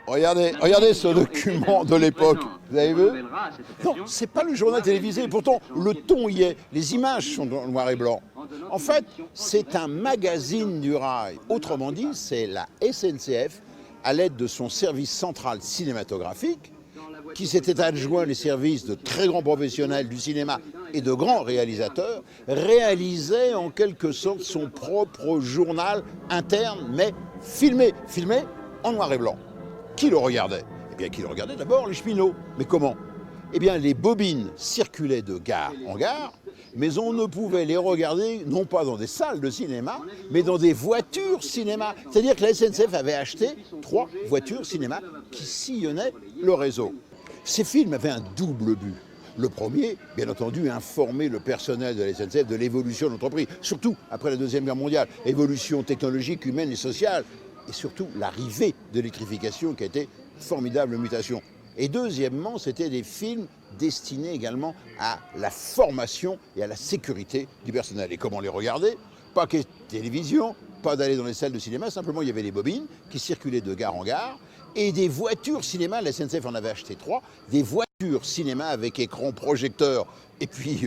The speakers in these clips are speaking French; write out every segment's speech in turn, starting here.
Regardez ce document de l'époque. Vous avez vu? Non, c'est pas le journal télévisé. Pourtant, le ton y est. Les images sont en noir et blanc. En fait, c'est un magazine du rail. Autrement dit, c'est la SNCF, à l'aide de son service central cinématographique, qui s'était adjoint les services de très grands professionnels du cinéma et de grands réalisateurs, réalisait en quelque sorte son propre journal interne, mais filmé en noir et blanc. Qui le regardait? Eh bien, qui le regardait d'abord? Les cheminots. Mais comment? Eh bien, les bobines circulaient de gare en gare, mais on ne pouvait les regarder, non pas dans des salles de cinéma, mais dans des voitures cinéma. C'est-à-dire que la SNCF avait acheté 3 voitures cinéma qui sillonnaient le réseau. Ces films avaient un double but. Le premier, bien entendu, informer le personnel de la SNCF de l'évolution de l'entreprise, surtout après la Deuxième Guerre mondiale, évolution technologique, humaine et sociale, et surtout l'arrivée de l'électrification qui a été formidable mutation. Et deuxièmement, c'était des films destinés également à la formation et à la sécurité du personnel. Et comment les regarder? Pas que télévision, pas d'aller dans les salles de cinéma, simplement il y avait des bobines qui circulaient de gare en gare et des voitures cinéma, la SNCF en avait acheté 3, des voitures cinéma avec écran projecteur et puis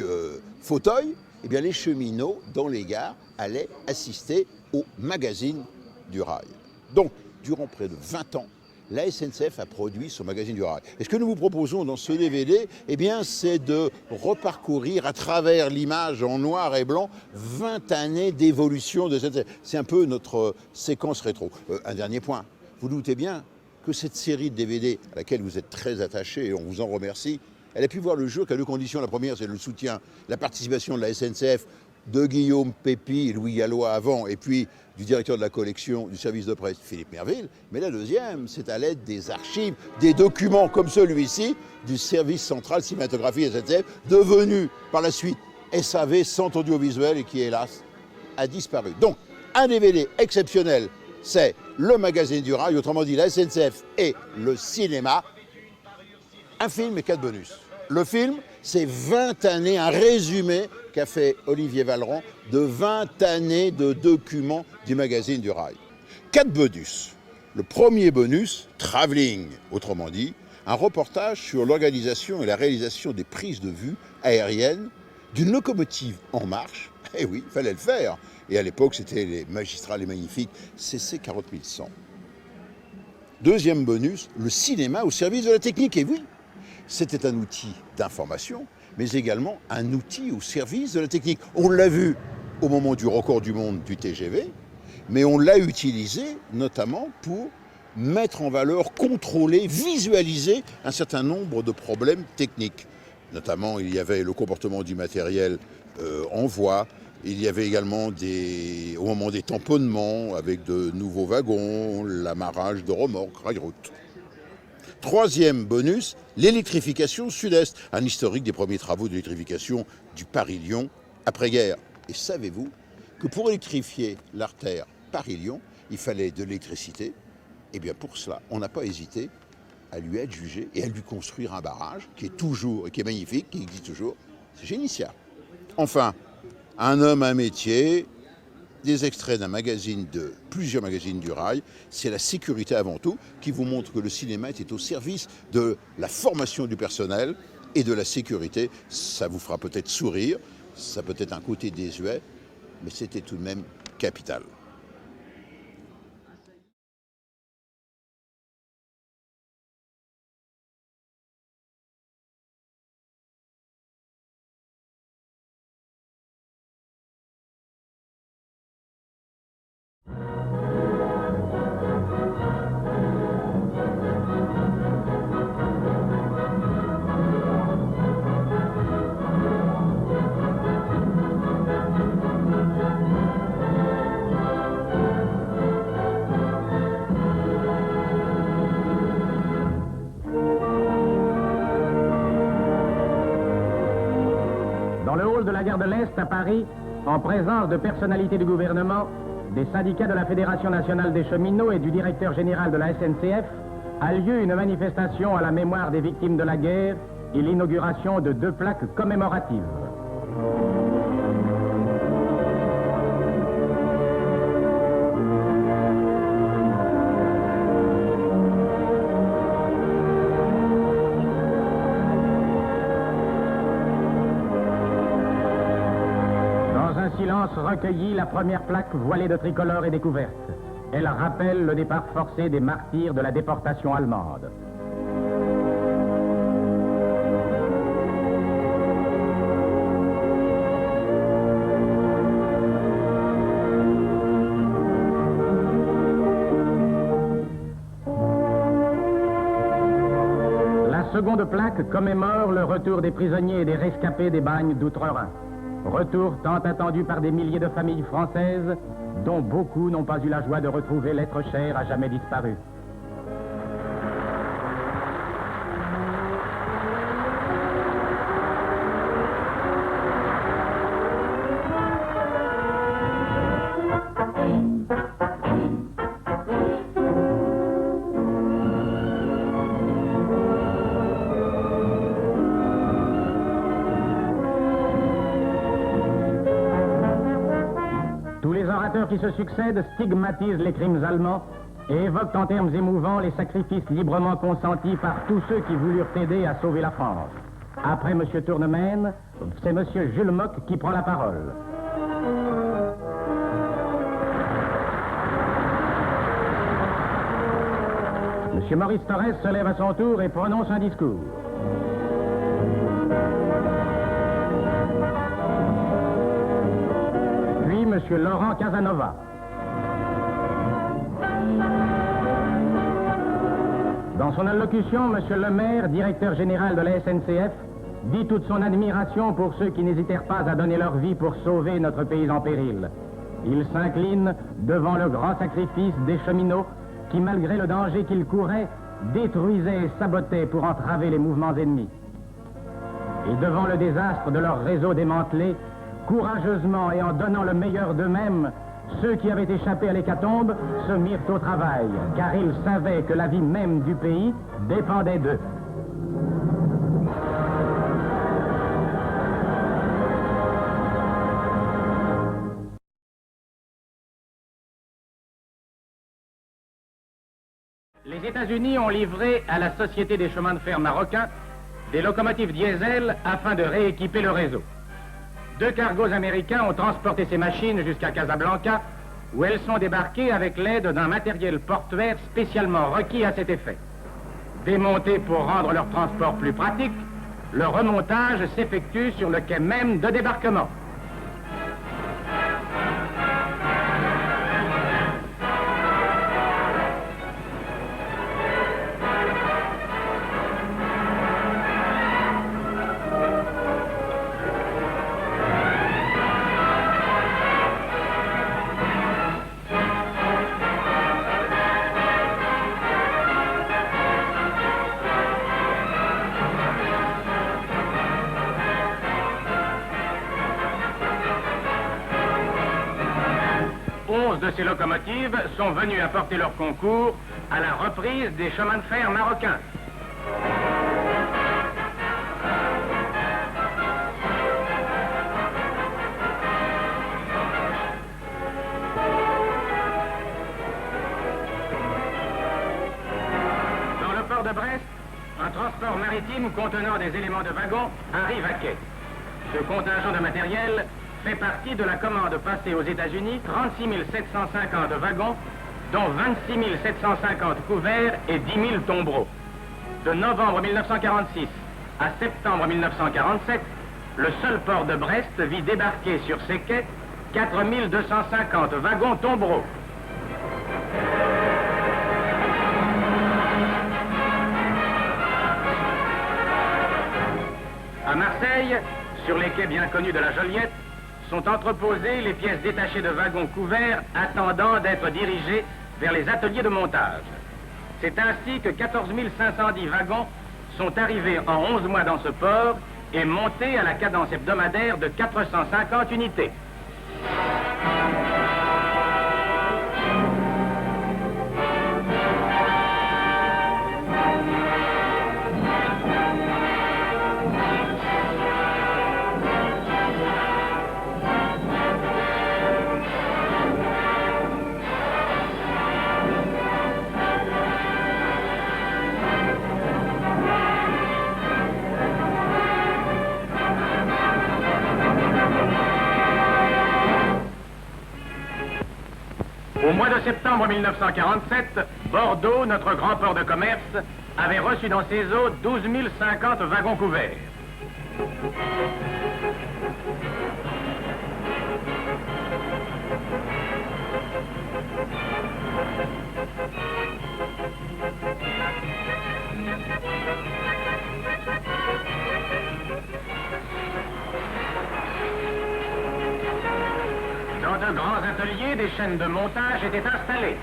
fauteuil. Eh bien les cheminots dans les gares allaient assister au magazine du rail. Donc, durant près de 20 ans, la SNCF a produit son magazine du rail. Et ce que nous vous proposons dans ce DVD, eh bien, c'est de reparcourir à travers l'image en noir et blanc 20 années d'évolution de SNCF. C'est un peu notre séquence rétro. Un dernier point. Vous doutez bien que cette série de DVD à laquelle vous êtes très attachés et on vous en remercie, elle a pu voir le jour qu'à 2 conditions. La première, c'est le soutien, la participation de la SNCF, de Guillaume Pépi et Louis Gallois avant, et puis du directeur de la collection du service de presse, Philippe Merville. Mais la deuxième, c'est à l'aide des archives, des documents comme celui-ci, du service central cinématographique SNCF, devenu par la suite SAV, Centre audiovisuel, et qui, hélas, a disparu. Donc, un DVD exceptionnel, c'est le magazine du rail, autrement dit la SNCF et le cinéma. Un film et 4 bonus. Le film, c'est 20 années, un résumé qu'a fait Olivier Vallerand de 20 années de documents du magazine du rail. 4 bonus. Le premier bonus, Travelling, autrement dit, un reportage sur l'organisation et la réalisation des prises de vue aériennes d'une locomotive en marche. Eh oui, il fallait le faire. Et à l'époque, c'était les magistrales et magnifiques CC 40100. Deuxième bonus, le cinéma au service de la technique. Et oui, c'était un outil d'information, mais également un outil au service de la technique. On l'a vu au moment du record du monde du TGV, mais on l'a utilisé notamment pour mettre en valeur, contrôler, visualiser un certain nombre de problèmes techniques. Notamment, il y avait le comportement du matériel en voie, il y avait également au moment des tamponnements avec de nouveaux wagons, l'amarrage de remorques, rail-route. Troisième bonus, l'électrification sud-est, un historique des premiers travaux d'électrification du Paris-Lyon après-guerre. Et savez-vous que pour électrifier l'artère Paris-Lyon, il fallait de l'électricité? Eh bien pour cela, on n'a pas hésité à lui adjuger et à lui construire un barrage qui est toujours, et qui est magnifique, qui existe toujours, c'est Génissia. Enfin, un homme, un métier, des extraits d'un magazine, de plusieurs magazines du rail, c'est la sécurité avant tout, qui vous montre que le cinéma était au service de la formation du personnel et de la sécurité. Ça vous fera peut-être sourire, ça peut être un côté désuet, mais c'était tout de même capital. Dans le hall de la gare de l'Est à Paris, en présence de personnalités du gouvernement, des syndicats de la Fédération nationale des cheminots et du directeur général de la SNCF, a lieu une manifestation à la mémoire des victimes de la guerre et l'inauguration de 2 plaques commémoratives. présidence recueillit la première plaque voilée de tricolore et découverte. Elle rappelle le départ forcé des martyrs de la déportation allemande. La seconde plaque commémore le retour des prisonniers et des rescapés des bagnes d'Outre-Rhin. Retour tant attendu par des milliers de familles françaises, dont beaucoup n'ont pas eu la joie de retrouver l'être cher à jamais disparu. Tous les orateurs qui se succèdent stigmatisent les crimes allemands et évoquent en termes émouvants les sacrifices librement consentis par tous ceux qui voulurent aider à sauver la France. Après M. Tournemène, c'est M. Jules Mock qui prend la parole. M. Maurice Thorez se lève à son tour et prononce un discours. Puis M. Laurent Casanova. Dans son allocution, M. Lemaire, directeur général de la SNCF, dit toute son admiration pour ceux qui n'hésitèrent pas à donner leur vie pour sauver notre pays en péril. Il s'incline devant le grand sacrifice des cheminots qui, malgré le danger qu'ils couraient, détruisaient et sabotaient pour entraver les mouvements ennemis. Et devant le désastre de leur réseau démantelé, courageusement et en donnant le meilleur d'eux-mêmes, ceux qui avaient échappé à l'hécatombe se mirent au travail, car ils savaient que la vie même du pays dépendait d'eux. Les États-Unis ont livré à la Société des chemins de fer marocains des locomotives diesel afin de rééquiper le réseau. 2 cargos américains ont transporté ces machines jusqu'à Casablanca, où elles sont débarquées avec l'aide d'un matériel portuaire spécialement requis à cet effet. Démontées pour rendre leur transport plus pratique, le remontage s'effectue sur le quai même de débarquement. De ces locomotives sont venues apporter leur concours à la reprise des chemins de fer marocains. Dans le port de Brest, un transport maritime contenant des éléments de wagon arrive à quai. Ce contingent de matériel fait partie de la commande passée aux États-Unis 36 750 wagons, dont 26 750 couverts et 10 000 tombereaux. De novembre 1946 à septembre 1947, le seul port de Brest vit débarquer sur ses quais 4 250 wagons tombereaux. À Marseille, sur les quais bien connus de la Joliette, sont entreposées les pièces détachées de wagons couverts attendant d'être dirigées vers les ateliers de montage. C'est ainsi que 14 510 wagons sont arrivés en 11 mois dans ce port et montés à la cadence hebdomadaire de 450 unités. mois de septembre 1947, Bordeaux, notre grand port de commerce, avait reçu dans ses eaux 12 050 wagons couverts. Dans de grands ateliers, des chaînes de montage étaient installées.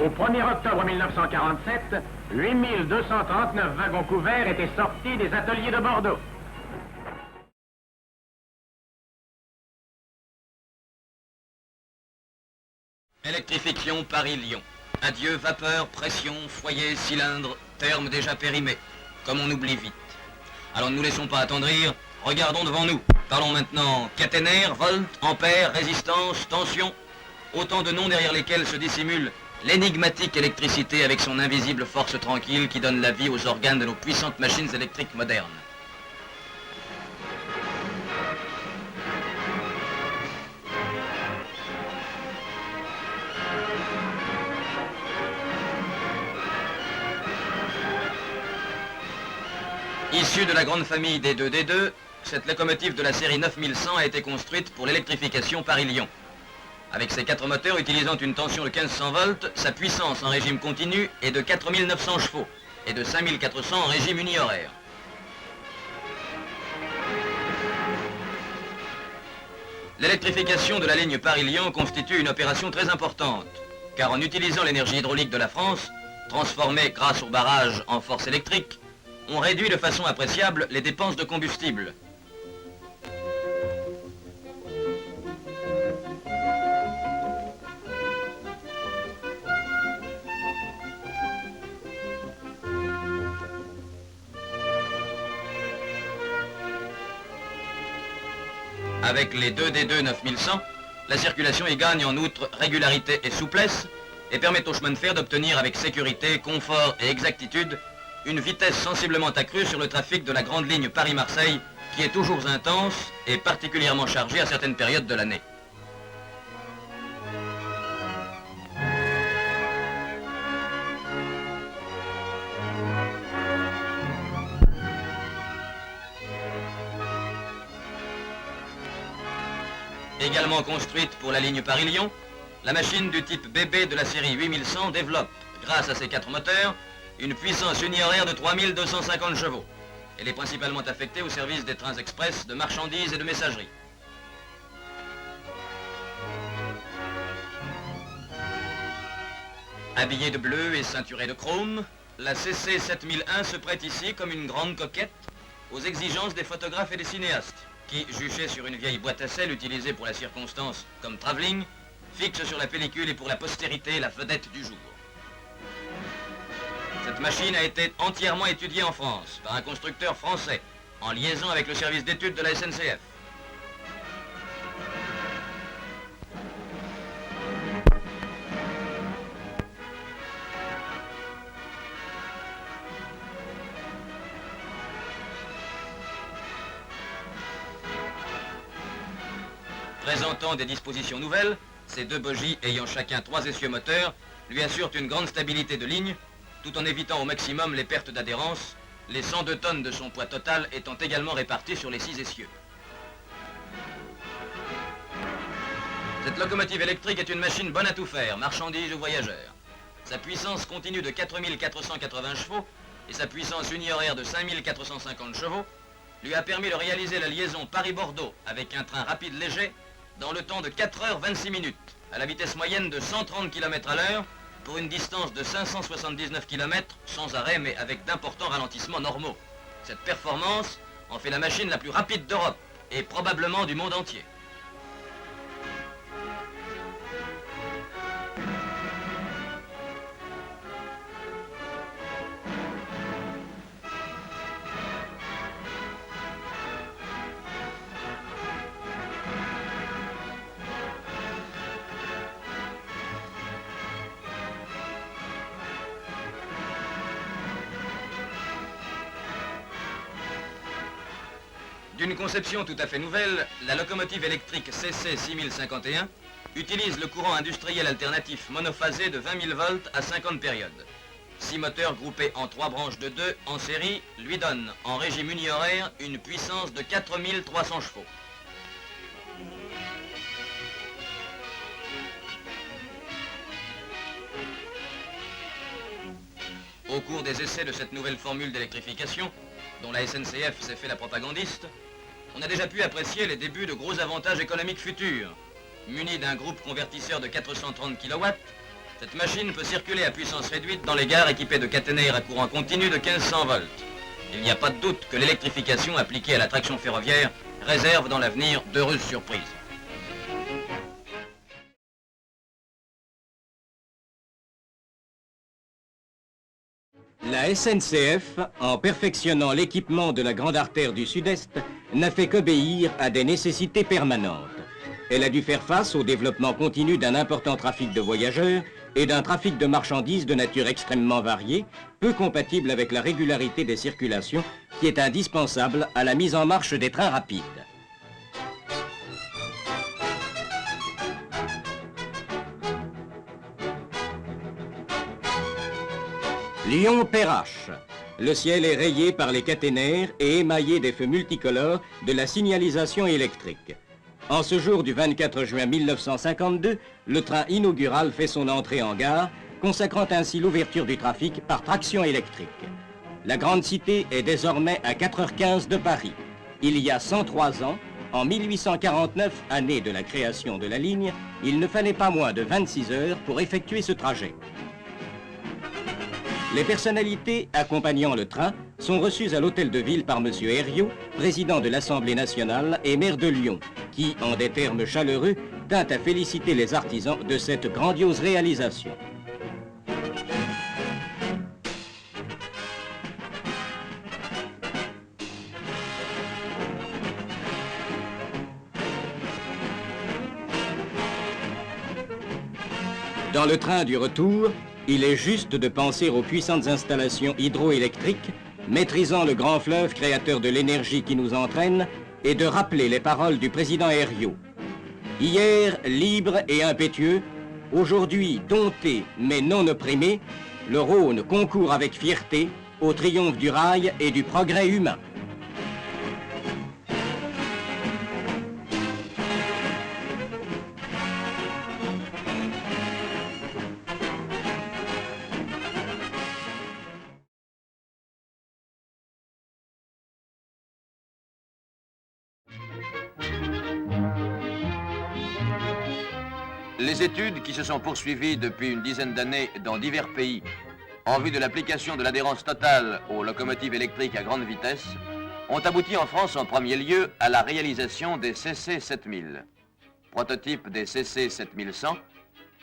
Au 1er octobre 1947, 8239 wagons couverts étaient sortis des ateliers de Bordeaux. Électrification Paris-Lyon. Adieu vapeur, pression, foyer, cylindre, termes déjà périmés, comme on oublie vite. Alors ne nous laissons pas attendrir, regardons devant nous. Parlons maintenant caténaire, volt, ampère, résistance, tension, autant de noms derrière lesquels se dissimule l'énigmatique électricité avec son invisible force tranquille qui donne la vie aux organes de nos puissantes machines électriques modernes. Issue de la grande famille des 2D2, cette locomotive de la série 9100 a été construite pour l'électrification Paris-Lyon. Avec ses 4 moteurs utilisant une tension de 1500 volts, sa puissance en régime continu est de 4900 chevaux et de 5400 en régime uni-horaire. L'électrification de la ligne Paris-Lyon constitue une opération très importante, car en utilisant l'énergie hydraulique de la France, transformée grâce au barrage en force électrique, on réduit de façon appréciable les dépenses de combustible. Avec les 2D2 9100, la circulation y gagne en outre régularité et souplesse et permet au chemin de fer d'obtenir avec sécurité, confort et exactitude une vitesse sensiblement accrue sur le trafic de la grande ligne Paris-Marseille qui est toujours intense et particulièrement chargée à certaines périodes de l'année. Également construite pour la ligne Paris-Lyon, la machine du type BB de la série 8100 développe, grâce à ses 4 moteurs, une puissance uni-horaire de 3250 chevaux. Elle est principalement affectée au service des trains express de marchandises et de messagerie. Habillée de bleu et ceinturée de chrome, la CC 7001 se prête ici comme une grande coquette aux exigences des photographes et des cinéastes, qui, juchés sur une vieille boîte à sel utilisée pour la circonstance comme travelling, fixent sur la pellicule et pour la postérité la vedette du jour. Cette machine a été entièrement étudiée en France par un constructeur français, en liaison avec le service d'études de la SNCF. Présentant des dispositions nouvelles, ces 2 bogies ayant chacun 3 essieux moteurs lui assurent une grande stabilité de ligne, tout en évitant au maximum les pertes d'adhérence, les 102 tonnes de son poids total étant également réparties sur les 6 essieux. Cette locomotive électrique est une machine bonne à tout faire, marchandises ou voyageurs. Sa puissance continue de 4480 chevaux et sa puissance uni-horaire de 5450 chevaux lui a permis de réaliser la liaison Paris-Bordeaux avec un train rapide léger dans le temps de 4h26, à la vitesse moyenne de 130 km/h, pour une distance de 579 km, sans arrêt mais avec d'importants ralentissements normaux. Cette performance en fait la machine la plus rapide d'Europe et probablement du monde entier. D'une conception tout à fait nouvelle, la locomotive électrique CC 6051 utilise le courant industriel alternatif monophasé de 20 000 volts à 50 périodes. 6 moteurs groupés en 3 branches de 2 en série lui donnent, en régime unihoraire, une puissance de 4300 chevaux. Au cours des essais de cette nouvelle formule d'électrification, dont la SNCF s'est fait la propagandiste, on a déjà pu apprécier les débuts de gros avantages économiques futurs. Munie d'un groupe convertisseur de 430 kW, cette machine peut circuler à puissance réduite dans les gares équipées de caténaires à courant continu de 1500 volts. Il n'y a pas de doute que l'électrification appliquée à la traction ferroviaire réserve dans l'avenir d'heureuses surprises. La SNCF, en perfectionnant l'équipement de la grande artère du Sud-Est, n'a fait qu'obéir à des nécessités permanentes. Elle a dû faire face au développement continu d'un important trafic de voyageurs et d'un trafic de marchandises de nature extrêmement variée, peu compatible avec la régularité des circulations qui est indispensable à la mise en marche des trains rapides. Lyon-Perrache. Le ciel est rayé par les caténaires et émaillé des feux multicolores de la signalisation électrique. En ce jour du 24 juin 1952, le train inaugural fait son entrée en gare, consacrant ainsi l'ouverture du trafic par traction électrique. La grande cité est désormais à 4h15 de Paris. Il y a 103 ans, en 1849, année de la création de la ligne, il ne fallait pas moins de 26 heures pour effectuer ce trajet. Les personnalités accompagnant le train sont reçues à l'hôtel de ville par M. Herriot, président de l'Assemblée nationale et maire de Lyon, qui, en des termes chaleureux, tint à féliciter les artisans de cette grandiose réalisation. Dans le train du retour, il est juste de penser aux puissantes installations hydroélectriques, maîtrisant le grand fleuve créateur de l'énergie qui nous entraîne, et de rappeler les paroles du président Herriot. Hier, libre et impétueux, aujourd'hui dompté mais non opprimé, le Rhône concourt avec fierté au triomphe du rail et du progrès humain. Les études qui se sont poursuivies depuis une dizaine d'années dans divers pays en vue de l'application de l'adhérence totale aux locomotives électriques à grande vitesse ont abouti en France en premier lieu à la réalisation des CC 7000, prototype des CC 7100,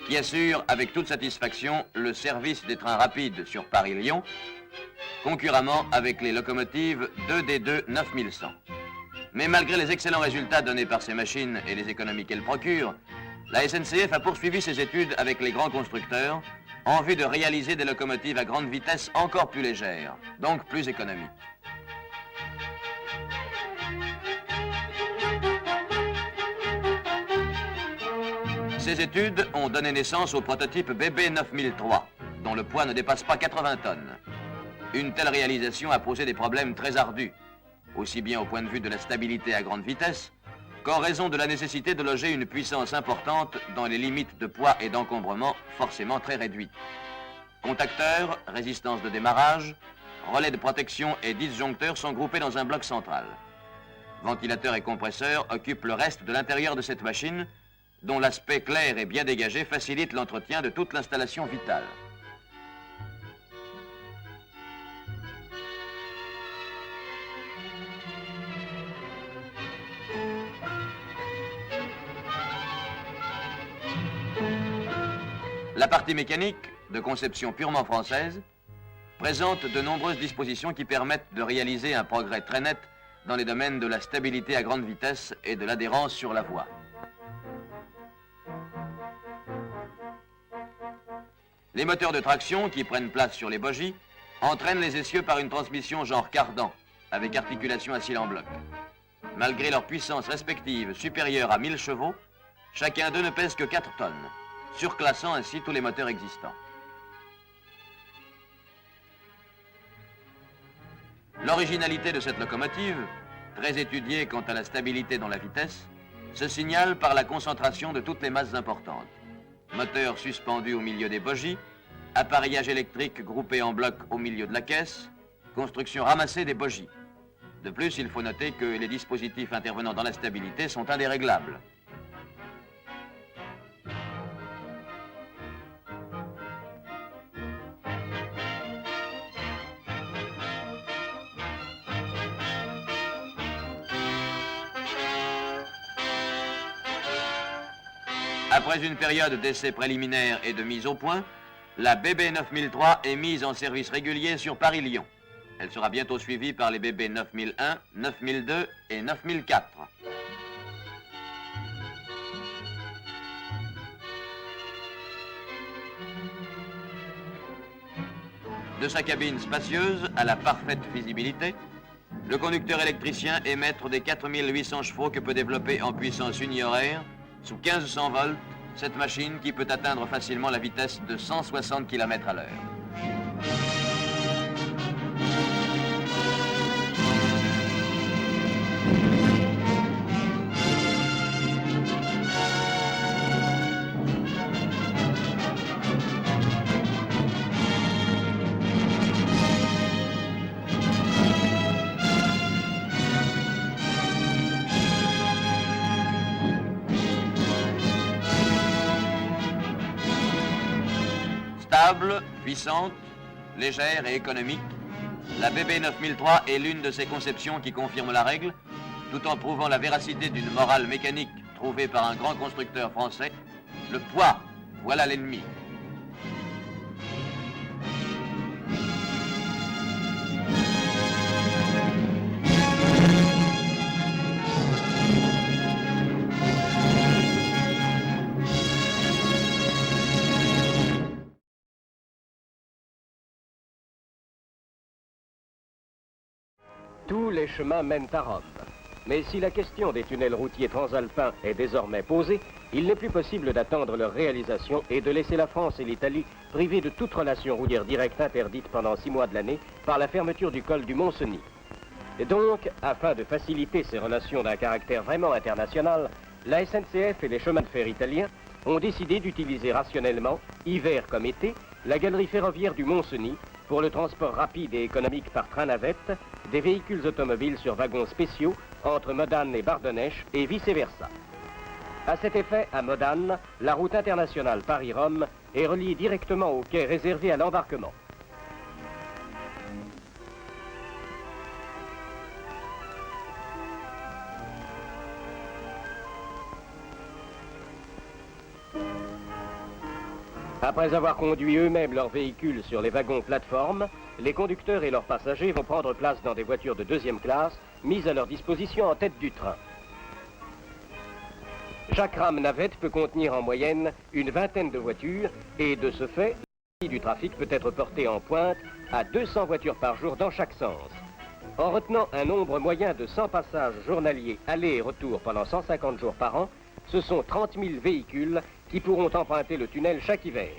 qui assurent avec toute satisfaction le service des trains rapides sur Paris-Lyon, concurremment avec les locomotives 2D2 9100. Mais malgré les excellents résultats donnés par ces machines et les économies qu'elles procurent, la SNCF a poursuivi ses études avec les grands constructeurs en vue de réaliser des locomotives à grande vitesse encore plus légères, donc plus économiques. Ces études ont donné naissance au prototype BB 9003, dont le poids ne dépasse pas 80 tonnes. Une telle réalisation a posé des problèmes très ardus, aussi bien au point de vue de la stabilité à grande vitesse, qu'en raison de la nécessité de loger une puissance importante dans les limites de poids et d'encombrement forcément très réduites. Contacteurs, résistance de démarrage, relais de protection et disjoncteurs sont groupés dans un bloc central. Ventilateurs et compresseurs occupent le reste de l'intérieur de cette machine, dont l'aspect clair et bien dégagé facilite l'entretien de toute l'installation vitale. La partie mécanique, de conception purement française, présente de nombreuses dispositions qui permettent de réaliser un progrès très net dans les domaines de la stabilité à grande vitesse et de l'adhérence sur la voie. Les moteurs de traction, qui prennent place sur les bogies, entraînent les essieux par une transmission genre cardan, avec articulation à cyle en bloc. Malgré leur puissance respective supérieure à 1000 chevaux, chacun d'eux ne pèse que 4 tonnes, surclassant ainsi tous les moteurs existants. L'originalité de cette locomotive, très étudiée quant à la stabilité dans la vitesse, se signale par la concentration de toutes les masses importantes. Moteur suspendu au milieu des bogies, appareillage électrique groupé en bloc au milieu de la caisse, construction ramassée des bogies. De plus, il faut noter que les dispositifs intervenant dans la stabilité sont indéréglables. Après une période d'essais préliminaires et de mise au point, la BB 9003 est mise en service régulier sur Paris-Lyon. Elle sera bientôt suivie par les BB 9001, 9002 et 9004. De sa cabine spacieuse à la parfaite visibilité, le conducteur électricien est maître des 4800 chevaux que peut développer en puissance unihoraire, sous 1500 volts, cette machine qui peut atteindre facilement la vitesse de 160 km à l'heure. Stable, puissante, légère et économique, la BB 9003 est l'une de ces conceptions qui confirment la règle, tout en prouvant la véracité d'une morale mécanique trouvée par un grand constructeur français. Le poids, voilà l'ennemi. Tous les chemins mènent à Rome. Mais si la question des tunnels routiers transalpins est désormais posée, il n'est plus possible d'attendre leur réalisation et de laisser la France et l'Italie privées de toute relation routière directe interdite pendant 6 mois de l'année par la fermeture du col du Mont-Cenis. Et donc, afin de faciliter ces relations d'un caractère vraiment international, la SNCF et les chemins de fer italiens ont décidé d'utiliser rationnellement, hiver comme été, la galerie ferroviaire du Mont-Cenis pour le transport rapide et économique par train-navette des véhicules automobiles sur wagons spéciaux entre Modane et Bardonnèche et vice-versa. À cet effet, à Modane, la route internationale Paris-Rome est reliée directement au quai réservé à l'embarquement. Après avoir conduit eux-mêmes leurs véhicules sur les wagons plateformes, les conducteurs et leurs passagers vont prendre place dans des voitures de 2e classe, mises à leur disposition en tête du train. Chaque rame navette peut contenir en moyenne une vingtaine de voitures et de ce fait, du trafic peut être porté en pointe à 200 voitures par jour dans chaque sens. En retenant un nombre moyen de 100 passages journaliers aller et retour pendant 150 jours par an, ce sont 30 000 véhicules qui pourront emprunter le tunnel chaque hiver.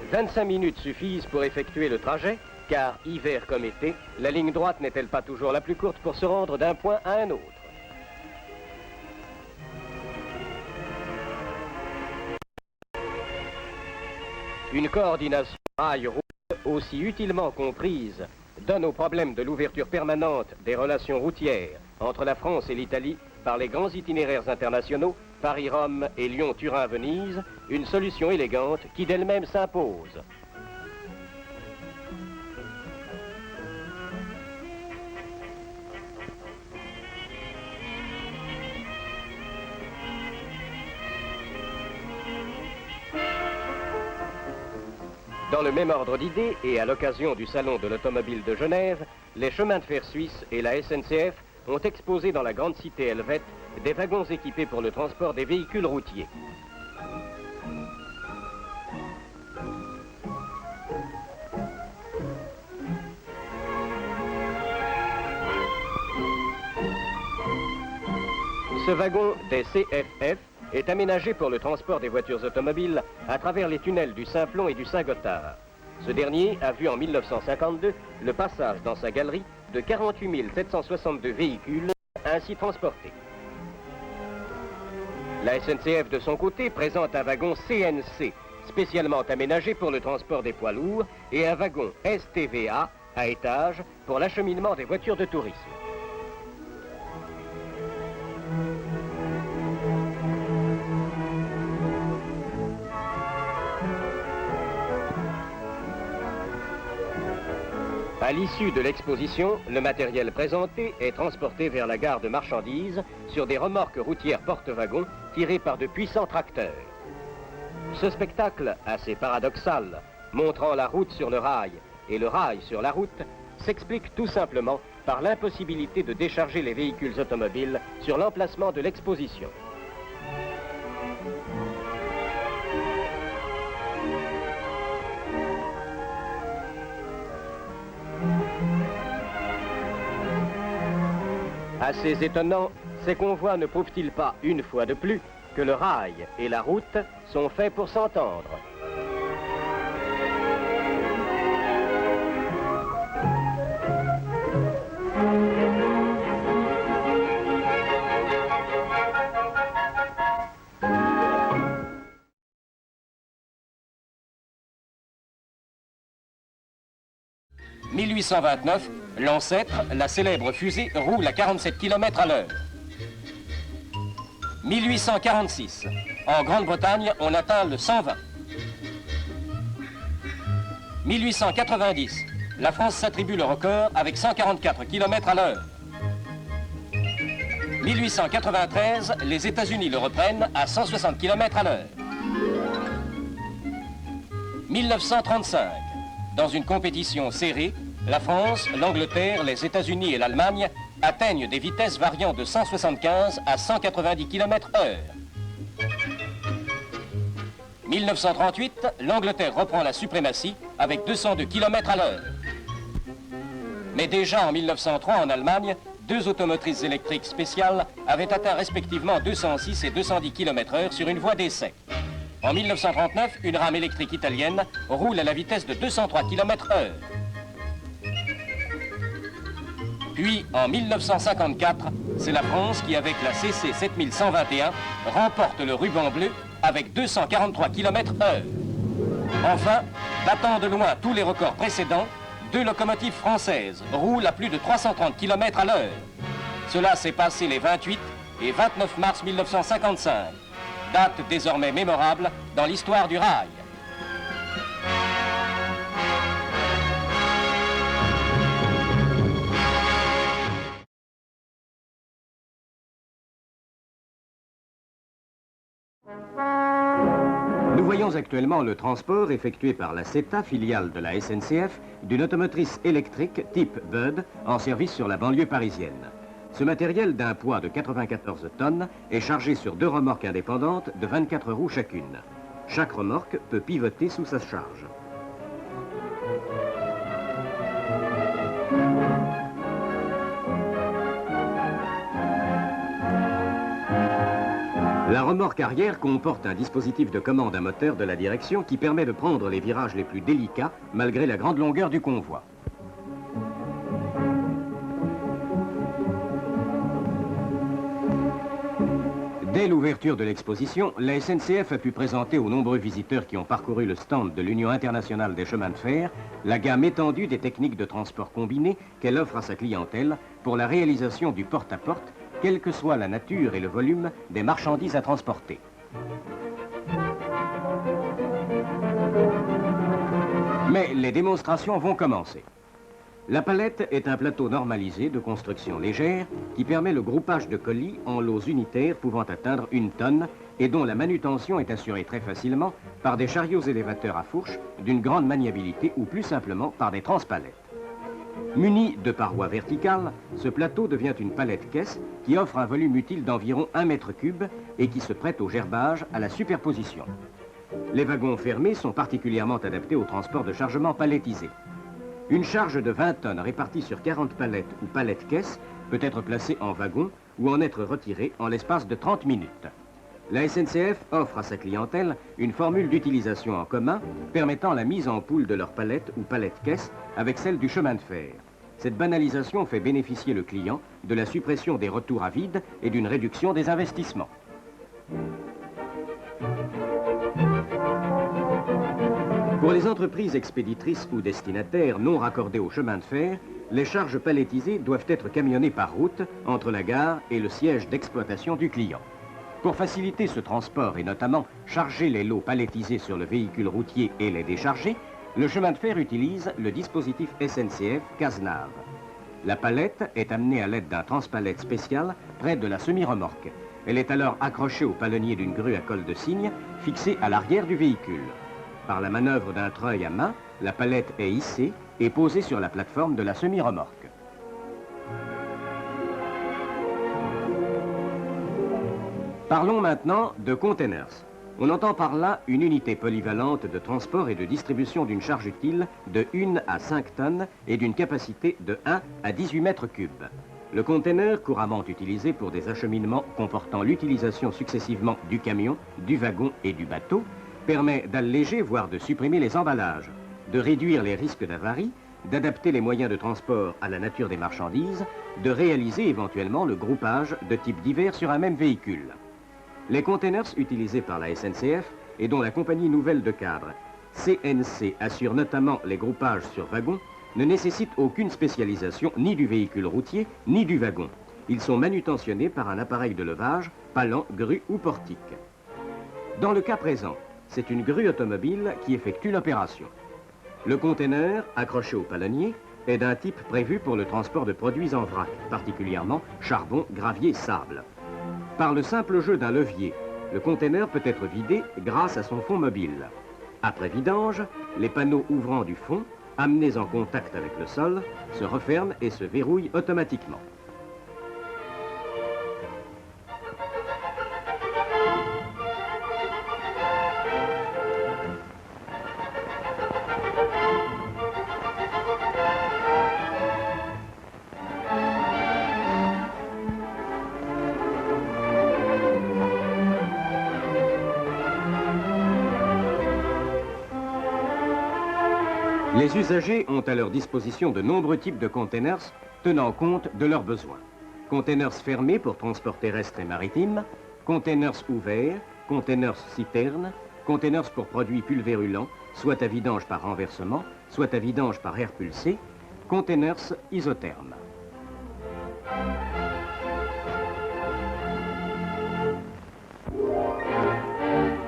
« 25 minutes suffisent pour effectuer le trajet, car hiver comme été, la ligne droite n'est-elle pas toujours la plus courte pour se rendre d'un point à un autre. Une coordination rail-route aussi utilement comprise donne au problème de l'ouverture permanente des relations routières entre la France et l'Italie par les grands itinéraires internationaux, Paris-Rome et Lyon-Turin-Venise, une solution élégante qui d'elle-même s'impose. Dans le même ordre d'idées et à l'occasion du Salon de l'Automobile de Genève, les chemins de fer suisses et la SNCF ont exposé dans la grande cité helvète des wagons équipés pour le transport des véhicules routiers. Ce wagon des CFF est aménagé pour le transport des voitures automobiles à travers les tunnels du Simplon et du Saint-Gothard. Ce dernier a vu en 1952 le passage dans sa galerie de 48 762 véhicules ainsi transportés. La SNCF de son côté présente un wagon CNC spécialement aménagé pour le transport des poids lourds et un wagon STVA à étage pour l'acheminement des voitures de tourisme. À l'issue de l'exposition, le matériel présenté est transporté vers la gare de marchandises sur des remorques routières porte-wagons tirées par de puissants tracteurs. Ce spectacle, assez paradoxal, montrant la route sur le rail et le rail sur la route, s'explique tout simplement par l'impossibilité de décharger les véhicules automobiles sur l'emplacement de l'exposition. Assez étonnant, ces convois ne prouvent-ils pas, une fois de plus, que le rail et la route sont faits pour s'entendre. « 1829, l'ancêtre, la célèbre fusée, roule à 47 km à l'heure. 1846, en Grande-Bretagne, on atteint le 120. 1890, la France s'attribue le record avec 144 km à l'heure. 1893, les États-Unis le reprennent à 160 km à l'heure. 1935, dans une compétition serrée, la France, l'Angleterre, les États-Unis et l'Allemagne atteignent des vitesses variant de 175 à 190 km/h. 1938, l'Angleterre reprend la suprématie avec 202 km à l'heure. Mais déjà en 1903, en Allemagne, deux automotrices électriques spéciales avaient atteint respectivement 206 et 210 km/h sur une voie d'essai. En 1939, une rame électrique italienne roule à la vitesse de 203 km/h. Puis, en 1954, c'est la France qui, avec la CC 7121, remporte le ruban bleu avec 243 km/h. Enfin, battant de loin tous les records précédents, deux locomotives françaises roulent à plus de 330 km à l'heure. Cela s'est passé les 28 et 29 mars 1955, date désormais mémorable dans l'histoire du rail. Nous voyons actuellement le transport effectué par la CETA, filiale de la SNCF, d'une automotrice électrique type Budd en service sur la banlieue parisienne. Ce matériel d'un poids de 94 tonnes est chargé sur deux remorques indépendantes de 24 roues chacune. Chaque remorque peut pivoter sous sa charge. La remorque arrière comporte un dispositif de commande à moteur de la direction qui permet de prendre les virages les plus délicats malgré la grande longueur du convoi. Dès l'ouverture de l'exposition, la SNCF a pu présenter aux nombreux visiteurs qui ont parcouru le stand de l'Union internationale des chemins de fer la gamme étendue des techniques de transport combiné qu'elle offre à sa clientèle pour la réalisation du porte-à-porte, quelle que soit la nature et le volume des marchandises à transporter. Mais les démonstrations vont commencer. La palette est un plateau normalisé de construction légère qui permet le groupage de colis en lots unitaires pouvant atteindre 1 tonne et dont la manutention est assurée très facilement par des chariots élévateurs à fourche d'une grande maniabilité ou plus simplement par des transpalettes. Muni de parois verticales, ce plateau devient une palette-caisse qui offre un volume utile d'environ 1 mètre cube et qui se prête au gerbage, à la superposition. Les wagons fermés sont particulièrement adaptés au transport de chargement palettisé. Une charge de 20 tonnes répartie sur 40 palettes ou palettes-caisses peut être placée en wagon ou en être retirée en l'espace de 30 minutes. La SNCF offre à sa clientèle une formule d'utilisation en commun permettant la mise en poule de leurs palettes ou palettes-caisses avec celle du chemin de fer. Cette banalisation fait bénéficier le client de la suppression des retours à vide et d'une réduction des investissements. Pour les entreprises expéditrices ou destinataires non raccordées au chemin de fer, les charges palettisées doivent être camionnées par route entre la gare et le siège d'exploitation du client. Pour faciliter ce transport et notamment charger les lots palettisés sur le véhicule routier et les décharger, le chemin de fer utilise le dispositif SNCF Cazenave. La palette est amenée à l'aide d'un transpalette spécial près de la semi-remorque. Elle est alors accrochée au palonnier d'une grue à colle de cygne fixée à l'arrière du véhicule. Par la manœuvre d'un treuil à main, la palette est hissée et posée sur la plateforme de la semi-remorque. Parlons maintenant de containers. On entend par là une unité polyvalente de transport et de distribution d'une charge utile de 1 à 5 tonnes et d'une capacité de 1 à 18 mètres cubes. Le container, couramment utilisé pour des acheminements comportant l'utilisation successivement du camion, du wagon et du bateau, permet d'alléger, voire de supprimer les emballages, de réduire les risques d'avarie, d'adapter les moyens de transport à la nature des marchandises, de réaliser éventuellement le groupage de types divers sur un même véhicule. Les containers utilisés par la SNCF et dont la compagnie nouvelle de cadre CNC assure notamment les groupages sur wagon ne nécessitent aucune spécialisation ni du véhicule routier ni du wagon. Ils sont manutentionnés par un appareil de levage, palan, grue ou portique. Dans le cas présent, c'est une grue automobile qui effectue l'opération. Le container, accroché au palonnier, est d'un type prévu pour le transport de produits en vrac, particulièrement charbon, gravier, sable. Par le simple jeu d'un levier, le container peut être vidé grâce à son fond mobile. Après vidange, les panneaux ouvrants du fond, amenés en contact avec le sol, se referment et se verrouillent automatiquement. Les usagers ont à leur disposition de nombreux types de containers tenant compte de leurs besoins. Containers fermés pour transport terrestre et maritime, containers ouverts, containers citernes, containers pour produits pulvérulents, soit à vidange par renversement, soit à vidange par air pulsé, containers isothermes.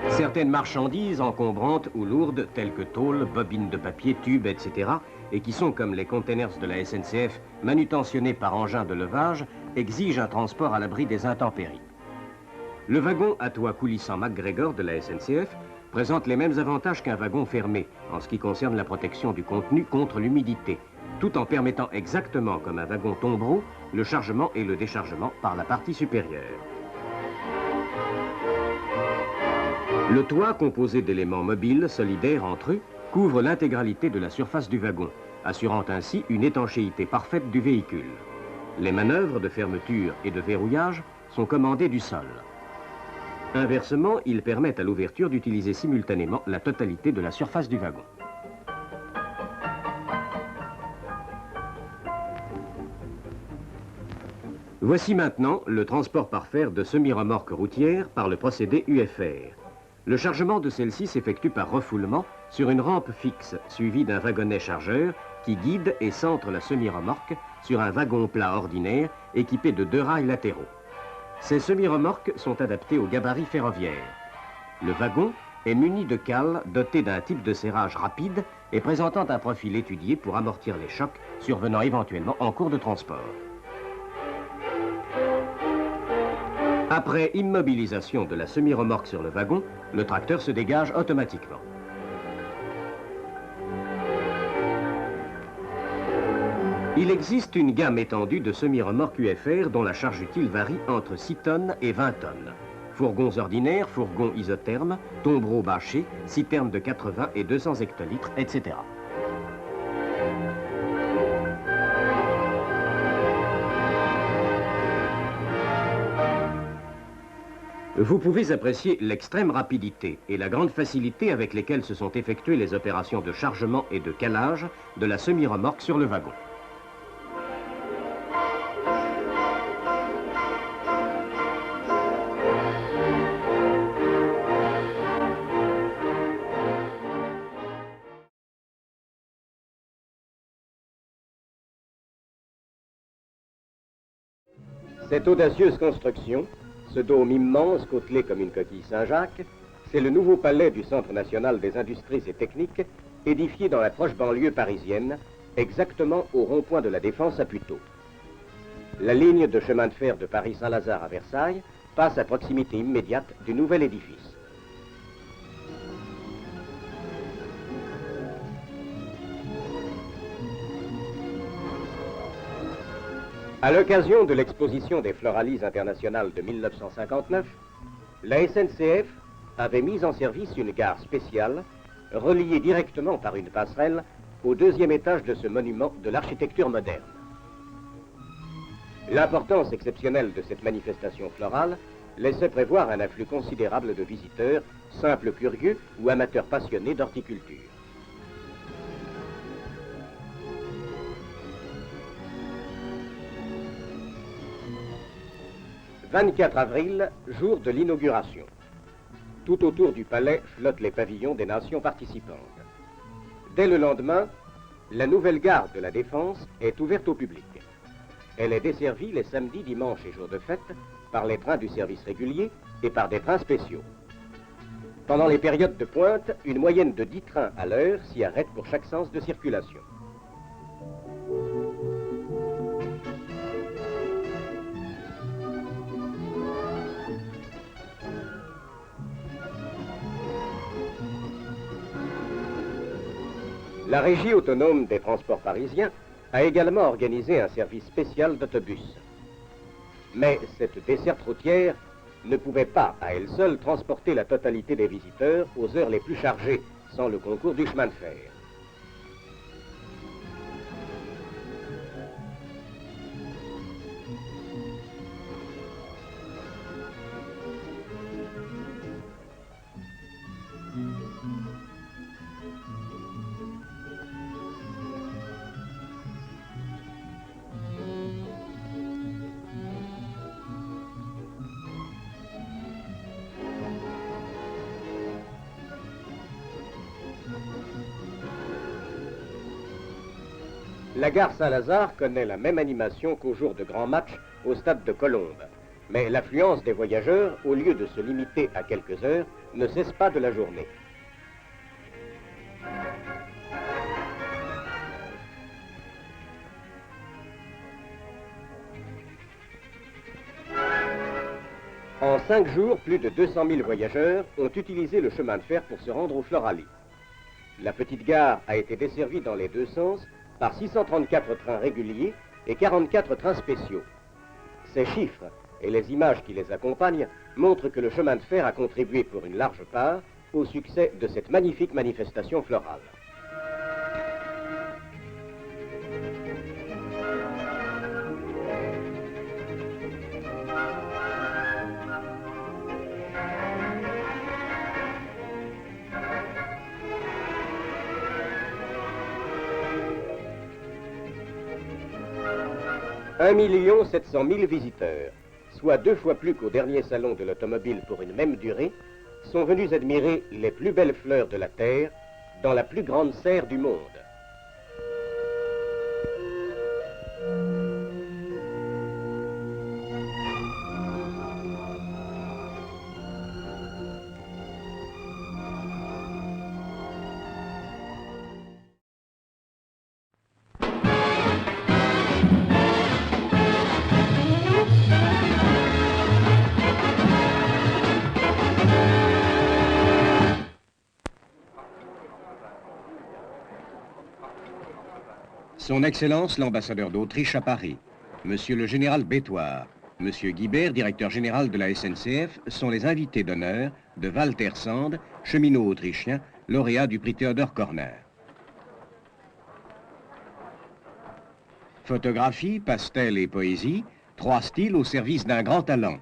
Certaines marchandises encombrantes ou lourdes, telles que tôles, bobines de papier, tubes, etc., et qui sont, comme les containers de la SNCF, manutentionnés par engin de levage, exigent un transport à l'abri des intempéries. Le wagon à toit coulissant MacGregor de la SNCF présente les mêmes avantages qu'un wagon fermé, en ce qui concerne la protection du contenu contre l'humidité, tout en permettant exactement, comme un wagon tombereau, le chargement et le déchargement par la partie supérieure. Le toit, composé d'éléments mobiles, solidaires entre eux, couvre l'intégralité de la surface du wagon, assurant ainsi une étanchéité parfaite du véhicule. Les manœuvres de fermeture et de verrouillage sont commandées du sol. Inversement, ils permettent à l'ouverture d'utiliser simultanément la totalité de la surface du wagon. Voici maintenant le transport par fer de semi-remorques routières par le procédé UFR. Le chargement de celle-ci s'effectue par refoulement sur une rampe fixe suivie d'un wagonnet chargeur qui guide et centre la semi-remorque sur un wagon plat ordinaire équipé de 2 rails latéraux. Ces semi-remorques sont adaptées au gabarit ferroviaire. Le wagon est muni de cales dotées d'un type de serrage rapide et présentant un profil étudié pour amortir les chocs survenant éventuellement en cours de transport. Après immobilisation de la semi-remorque sur le wagon, le tracteur se dégage automatiquement. Il existe une gamme étendue de semi-remorques UFR dont la charge utile varie entre 6 tonnes et 20 tonnes. Fourgons ordinaires, fourgons isothermes, tombereaux bâchés, citernes de 80 et 200 hectolitres, etc. Vous pouvez apprécier l'extrême rapidité et la grande facilité avec lesquelles se sont effectuées les opérations de chargement et de calage de la semi-remorque sur le wagon. Cette audacieuse construction, ce dôme immense côtelé comme une coquille Saint-Jacques, c'est le nouveau palais du Centre national des industries et techniques, édifié dans la proche banlieue parisienne, exactement au rond-point de la Défense à Puteaux. La ligne de chemin de fer de Paris-Saint-Lazare à Versailles passe à proximité immédiate du nouvel édifice. À l'occasion de l'exposition des Floralies internationales de 1959, la SNCF avait mis en service une gare spéciale, reliée directement par une passerelle au deuxième étage de ce monument de l'architecture moderne. L'importance exceptionnelle de cette manifestation florale laissait prévoir un afflux considérable de visiteurs, simples curieux ou amateurs passionnés d'horticulture. 24 avril, jour de l'inauguration. Tout autour du palais flottent les pavillons des nations participantes. Dès le lendemain, la nouvelle gare de la Défense est ouverte au public. Elle est desservie les samedis, dimanches et jours de fête par les trains du service régulier et par des trains spéciaux. Pendant les périodes de pointe, une moyenne de 10 trains à l'heure s'y arrête pour chaque sens de circulation. La Régie autonome des transports parisiens a également organisé un service spécial d'autobus. Mais cette desserte routière ne pouvait pas, à elle seule, transporter la totalité des visiteurs aux heures les plus chargées, sans le concours du chemin de fer. La gare Saint-Lazare connaît la même animation qu'au jour de grands matchs au stade de Colombes. Mais l'affluence des voyageurs, au lieu de se limiter à quelques heures, ne cesse pas de la journée. En 5 jours, plus de 200 000 voyageurs ont utilisé le chemin de fer pour se rendre aux Floralies. La petite gare a été desservie dans les deux sens par 634 trains réguliers et 44 trains spéciaux. Ces chiffres et les images qui les accompagnent montrent que le chemin de fer a contribué pour une large part au succès de cette magnifique manifestation florale. « 1 700 000 visiteurs, soit 2 fois plus qu'au dernier salon de l'automobile pour une même durée, sont venus admirer les plus belles fleurs de la Terre dans la plus grande serre du monde. Son Excellence l'ambassadeur d'Autriche à Paris, Monsieur le général Bétoir, Monsieur Guibert, directeur général de la SNCF, sont les invités d'honneur de Walter Sand, cheminot autrichien, lauréat du prix Theodor Korner. Photographie, pastel et poésie, trois styles au service d'un grand talent.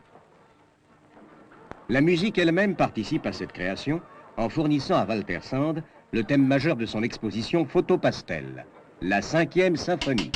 La musique elle-même participe à cette création en fournissant à Walter Sand le thème majeur de son exposition Photo Pastel, la 5e symphonie.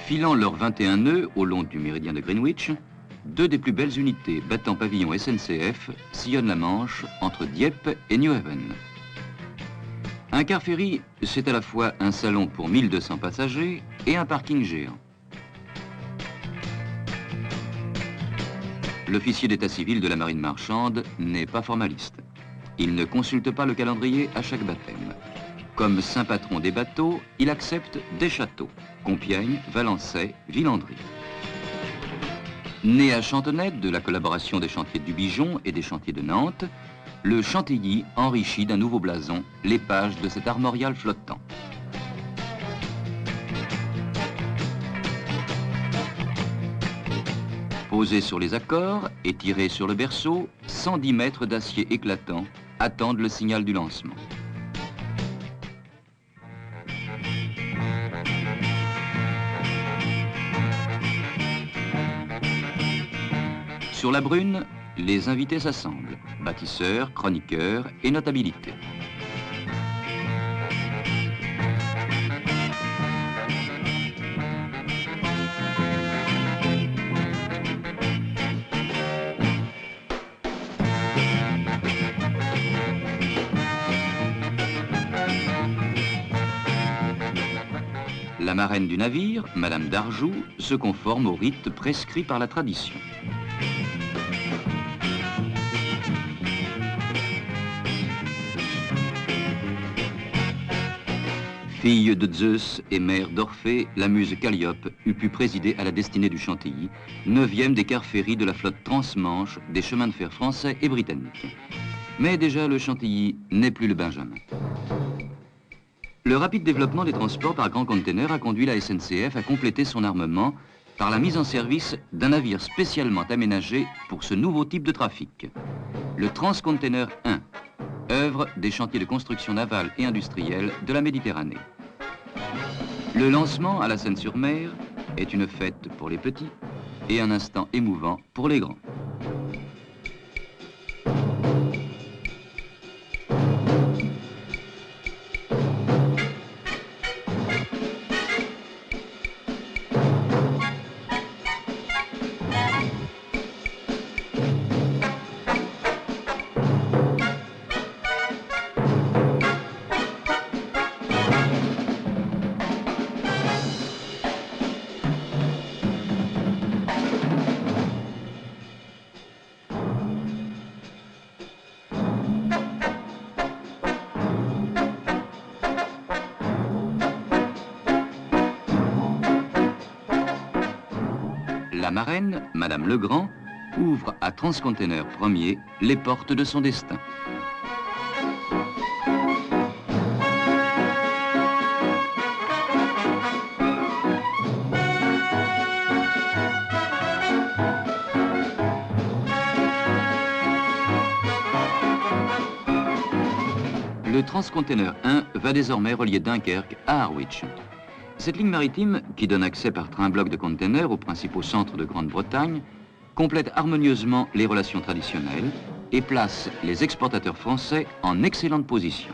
Filant leurs 21 nœuds au long du méridien de Greenwich, deux des plus belles unités battant pavillon SNCF sillonnent la Manche entre Dieppe et New Haven. Un car ferry, c'est à la fois un salon pour 1200 passagers et un parking géant. L'officier d'état civil de la marine marchande n'est pas formaliste. Il ne consulte pas le calendrier à chaque baptême. Comme saint patron des bateaux, il accepte des châteaux, Compiègne, Valençay, Villandry. Né à Chantenay de la collaboration des chantiers du Bijon et des chantiers de Nantes, le Chantilly enrichit d'un nouveau blason les pages de cet armorial flottant. Posé sur les accords et tiré sur le berceau, 110 mètres d'acier éclatant attendent le signal du lancement. Sur la Brune, les invités s'assemblent, bâtisseurs, chroniqueurs et notabilités. La marraine du navire, Madame d'Arjoux, se conforme au rite prescrit par la tradition. Fille de Zeus et mère d'Orphée, la muse Calliope eût pu présider à la destinée du Chantilly, 9e des cars ferry de la flotte transmanche des chemins de fer français et britanniques. Mais déjà le Chantilly n'est plus le Benjamin. Le rapide développement des transports par grands containers a conduit la SNCF à compléter son armement par la mise en service d'un navire spécialement aménagé pour ce nouveau type de trafic. Le Transcontainer 1, œuvre des chantiers de construction navale et industrielle de la Méditerranée. Le lancement à la Seine-sur-Mer est une fête pour les petits et un instant émouvant pour les grands. la marraine, Madame Legrand, ouvre à Transcontainer Ier les portes de son destin. Le Transcontainer 1 va désormais relier Dunkerque à Harwich. Cette ligne maritime, qui donne accès par train-bloc de containers aux principaux centres de Grande-Bretagne, complète harmonieusement les relations traditionnelles et place les exportateurs français en excellente position.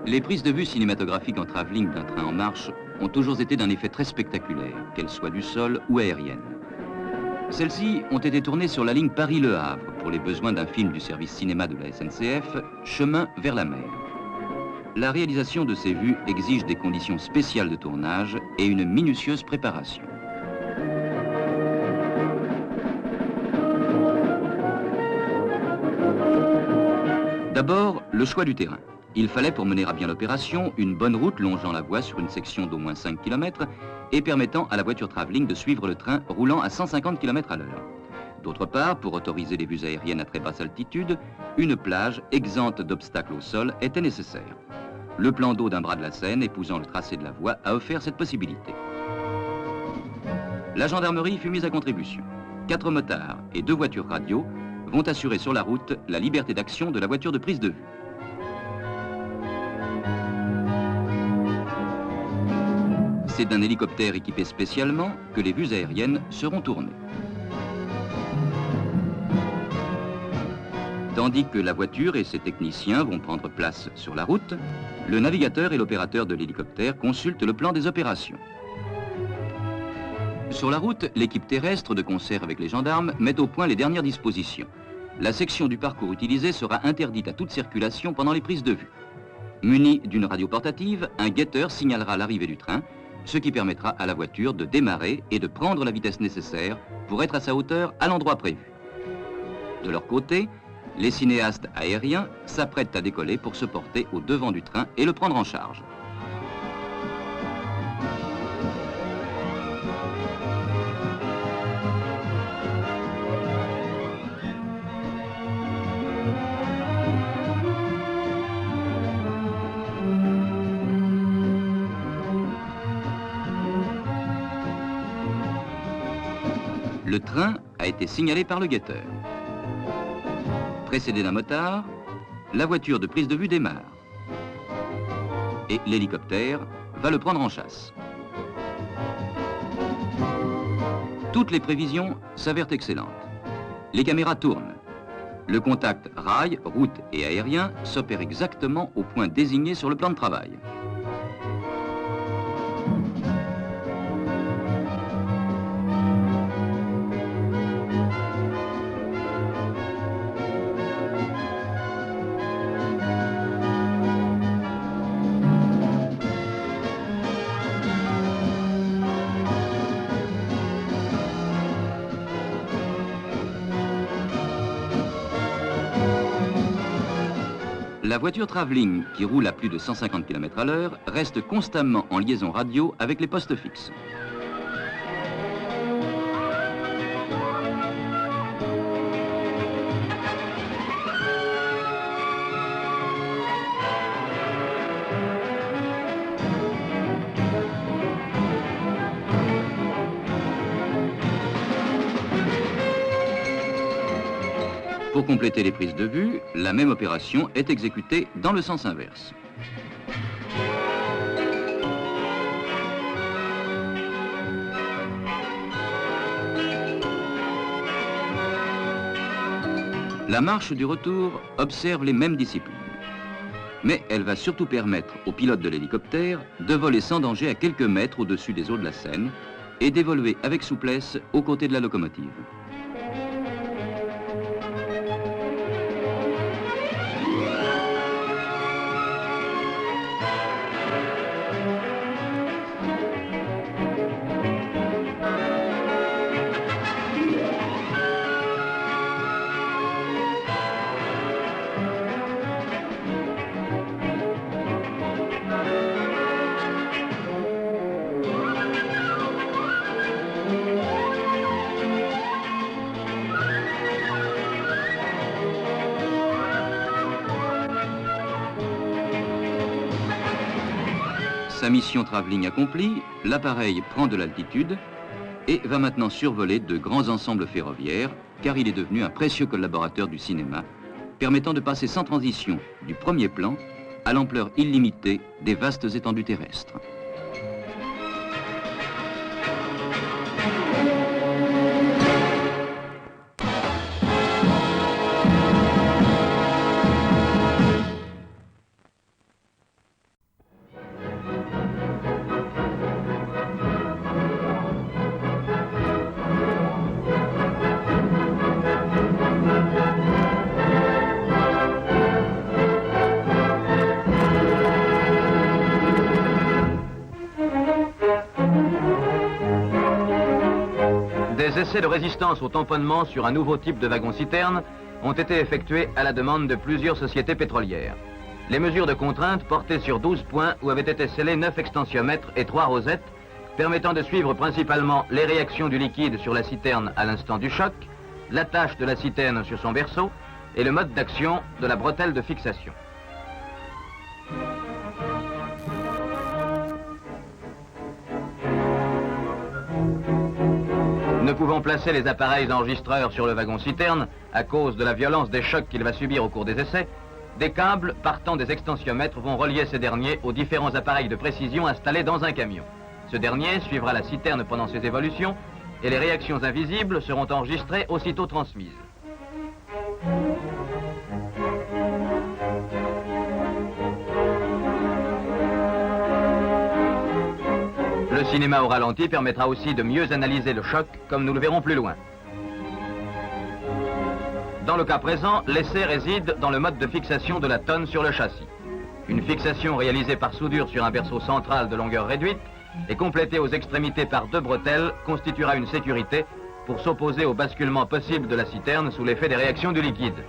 Les prises de vue cinématographiques en travelling d'un train en marche ont toujours été d'un effet très spectaculaire, qu'elles soient du sol ou aériennes. Celles-ci ont été tournées sur la ligne Paris-Le Havre pour les besoins d'un film du service cinéma de la SNCF, Chemin vers la mer. La réalisation de ces vues exige des conditions spéciales de tournage et une minutieuse préparation. D'abord, le choix du terrain. Il fallait pour mener à bien l'opération une bonne route longeant la voie sur une section d'au moins 5 km et permettant à la voiture travelling de suivre le train roulant à 150 km à l'heure. D'autre part, pour autoriser les vues aériennes à très basse altitude, une plage exempte d'obstacles au sol était nécessaire. Le plan d'eau d'un bras de la Seine épousant le tracé de la voie a offert cette possibilité. La gendarmerie fut mise à contribution. 4 motards et 2 voitures radio vont assurer sur la route la liberté d'action de la voiture de prise de vue. C'est d'un hélicoptère équipé spécialement que les vues aériennes seront tournées. Tandis que la voiture et ses techniciens vont prendre place sur la route, le navigateur et l'opérateur de l'hélicoptère consultent le plan des opérations. Sur la route, l'équipe terrestre, de concert avec les gendarmes, met au point les dernières dispositions. La section du parcours utilisée sera interdite à toute circulation pendant les prises de vue. Muni d'une radio portative, un guetteur signalera l'arrivée du train, ce qui permettra à la voiture de démarrer et de prendre la vitesse nécessaire pour être à sa hauteur à l'endroit prévu. De leur côté, les cinéastes aériens s'apprêtent à décoller pour se porter au devant du train et le prendre en charge. Le train a été signalé par le guetteur. Précédé d'un motard, la voiture de prise de vue démarre. Et l'hélicoptère va le prendre en chasse. Toutes les prévisions s'avèrent excellentes. Les caméras tournent. Le contact rail, route et aérien s'opère exactement au point désigné sur le plan de travail. La voiture travelling, qui roule à plus de 150 km à l'heure, reste constamment en liaison radio avec les postes fixes. Pour compléter les prises de vue, la même opération est exécutée dans le sens inverse. La marche du retour observe les mêmes disciplines. Mais elle va surtout permettre au pilote de l'hélicoptère de voler sans danger à quelques mètres au-dessus des eaux de la Seine et d'évoluer avec souplesse aux côtés de la locomotive. Sa mission travelling accomplie, l'appareil prend de l'altitude et va maintenant survoler de grands ensembles ferroviaires, car il est devenu un précieux collaborateur du cinéma, permettant de passer sans transition du premier plan à l'ampleur illimitée des vastes étendues terrestres. Des essais de résistance au tamponnement sur un nouveau type de wagon-citerne ont été effectués à la demande de plusieurs sociétés pétrolières. Les mesures de contrainte portaient sur 12 points où avaient été scellés 9 extensiomètres et 3 rosettes, permettant de suivre principalement les réactions du liquide sur la citerne à l'instant du choc, l'attache de la citerne sur son berceau et le mode d'action de la bretelle de fixation. Ne pouvant placer les appareils enregistreurs sur le wagon-citerne à cause de la violence des chocs qu'il va subir au cours des essais, des câbles partant des extensiomètres vont relier ces derniers aux différents appareils de précision installés dans un camion. Ce dernier suivra la citerne pendant ses évolutions et les réactions invisibles seront enregistrées aussitôt transmises. Le cinéma au ralenti permettra aussi de mieux analyser le choc, comme nous le verrons plus loin. Dans le cas présent, l'essai réside dans le mode de fixation de la tonne sur le châssis. Une fixation réalisée par soudure sur un berceau central de longueur réduite et complétée aux extrémités par 2 bretelles constituera une sécurité pour s'opposer au basculement possible de la citerne sous l'effet des réactions du liquide.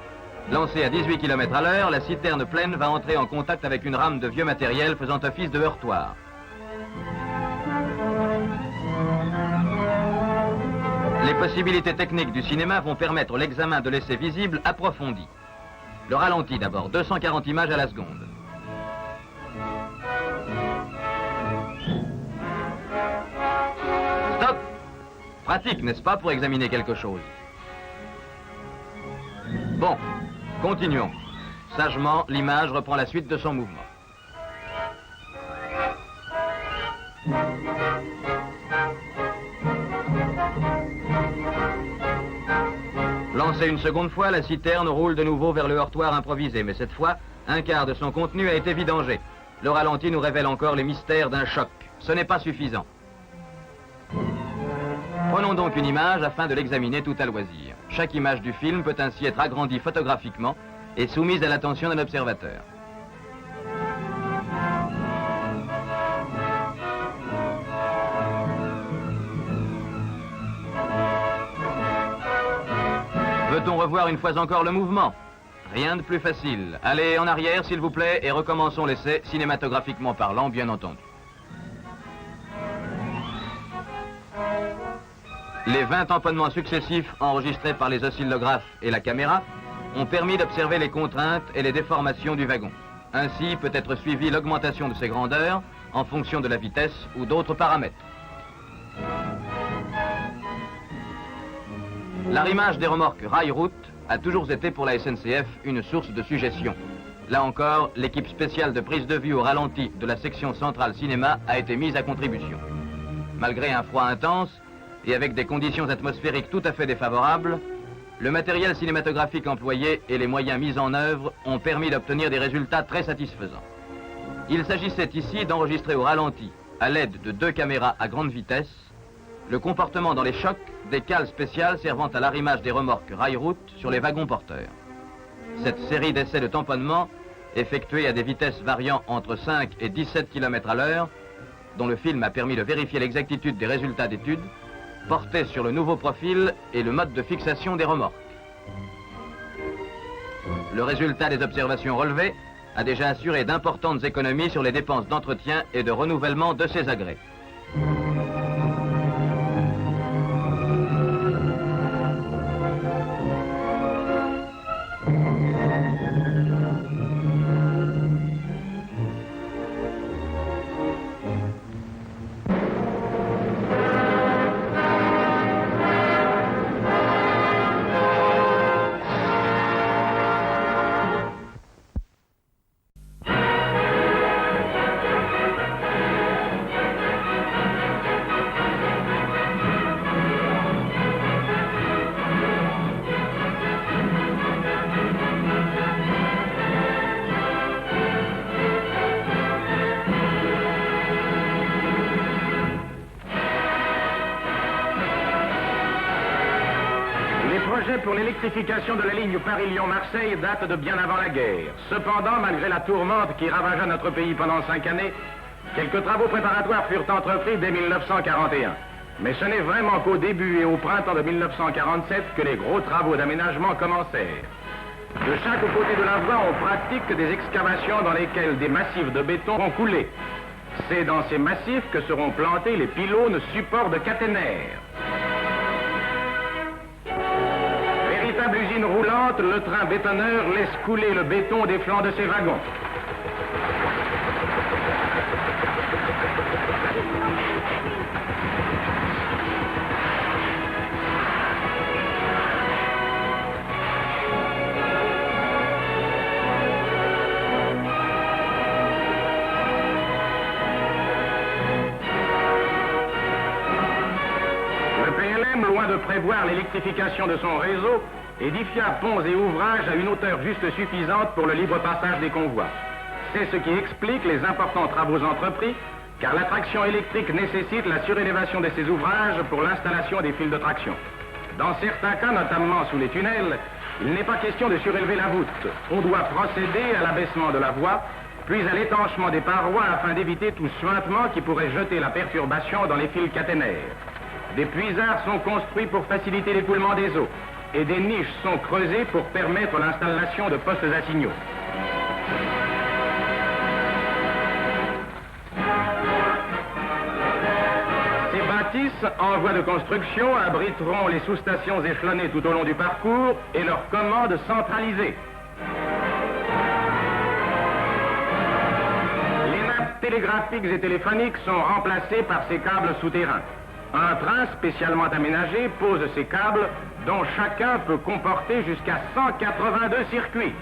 Lancée à 18 km à l'heure, la citerne pleine va entrer en contact avec une rame de vieux matériel faisant office de heurtoir. Les possibilités techniques du cinéma vont permettre l'examen de l'essai visible approfondi. Le ralenti d'abord, 240 images à la seconde. Stop! Pratique, n'est-ce pas, pour examiner quelque chose? Bon, continuons. Sagement, l'image reprend la suite de son mouvement. Lancée une seconde fois, la citerne roule de nouveau vers le heurtoir improvisé, mais cette fois, un quart de son contenu a été vidangé. Le ralenti nous révèle encore les mystères d'un choc. Ce n'est pas suffisant. Prenons donc une image afin de l'examiner tout à loisir. Chaque image du film peut ainsi être agrandie photographiquement et soumise à l'attention d'un observateur. Veut-on revoir une fois encore le mouvement? Rien de plus facile. Allez en arrière, s'il vous plaît, et recommençons l'essai, cinématographiquement parlant, bien entendu. Les 20 tamponnements successifs enregistrés par les oscillographes et la caméra ont permis d'observer les contraintes et les déformations du wagon. Ainsi peut être suivie l'augmentation de ses grandeurs en fonction de la vitesse ou d'autres paramètres. L'arrimage des remorques rail-route a toujours été pour la SNCF une source de suggestion. Là encore, l'équipe spéciale de prise de vue au ralenti de la section centrale cinéma a été mise à contribution. Malgré un froid intense et avec des conditions atmosphériques tout à fait défavorables, le matériel cinématographique employé et les moyens mis en œuvre ont permis d'obtenir des résultats très satisfaisants. Il s'agissait ici d'enregistrer au ralenti, à l'aide de 2 caméras à grande vitesse, le comportement dans les chocs des cales spéciales servant à l'arrimage des remorques rail-route sur les wagons porteurs. Cette série d'essais de tamponnement, effectués à des vitesses variant entre 5 et 17 km à l'heure, dont le film a permis de vérifier l'exactitude des résultats d'études, portait sur le nouveau profil et le mode de fixation des remorques. Le résultat des observations relevées a déjà assuré d'importantes économies sur les dépenses d'entretien et de renouvellement de ces agrès. projet pour l'électrification de la ligne Paris-Lyon-Marseille date de bien avant la guerre. Cependant, malgré la tourmente qui ravagea notre pays pendant 5 années, quelques travaux préparatoires furent entrepris dès 1941. Mais ce n'est vraiment qu'au début et au printemps de 1947 que les gros travaux d'aménagement commencèrent. De chaque côté de la voie, on pratique des excavations dans lesquelles des massifs de béton vont couler. C'est dans ces massifs que seront plantés les pylônes supports de caténaires. Véritable usine roulante, le train bétonneur laisse couler le béton des flancs de ses wagons. Loin de prévoir l'électrification de son réseau, édifia ponts et ouvrages à une hauteur juste suffisante pour le libre passage des convois. C'est ce qui explique les importants travaux entrepris, car la traction électrique nécessite la surélévation de ces ouvrages pour l'installation des fils de traction. Dans certains cas, notamment sous les tunnels, il n'est pas question de surélever la voûte. On doit procéder à l'abaissement de la voie, puis à l'étanchement des parois afin d'éviter tout suintement qui pourrait jeter la perturbation dans les fils caténaires. Des puisards sont construits pour faciliter l'écoulement des eaux et des niches sont creusées pour permettre l'installation de postes à signaux. Ces bâtisses en voie de construction abriteront les sous-stations échelonnées tout au long du parcours et leurs commandes centralisées. Les nappes télégraphiques et téléphoniques sont remplacées par ces câbles souterrains. Un train spécialement aménagé pose ces câbles dont chacun peut comporter jusqu'à 182 circuits.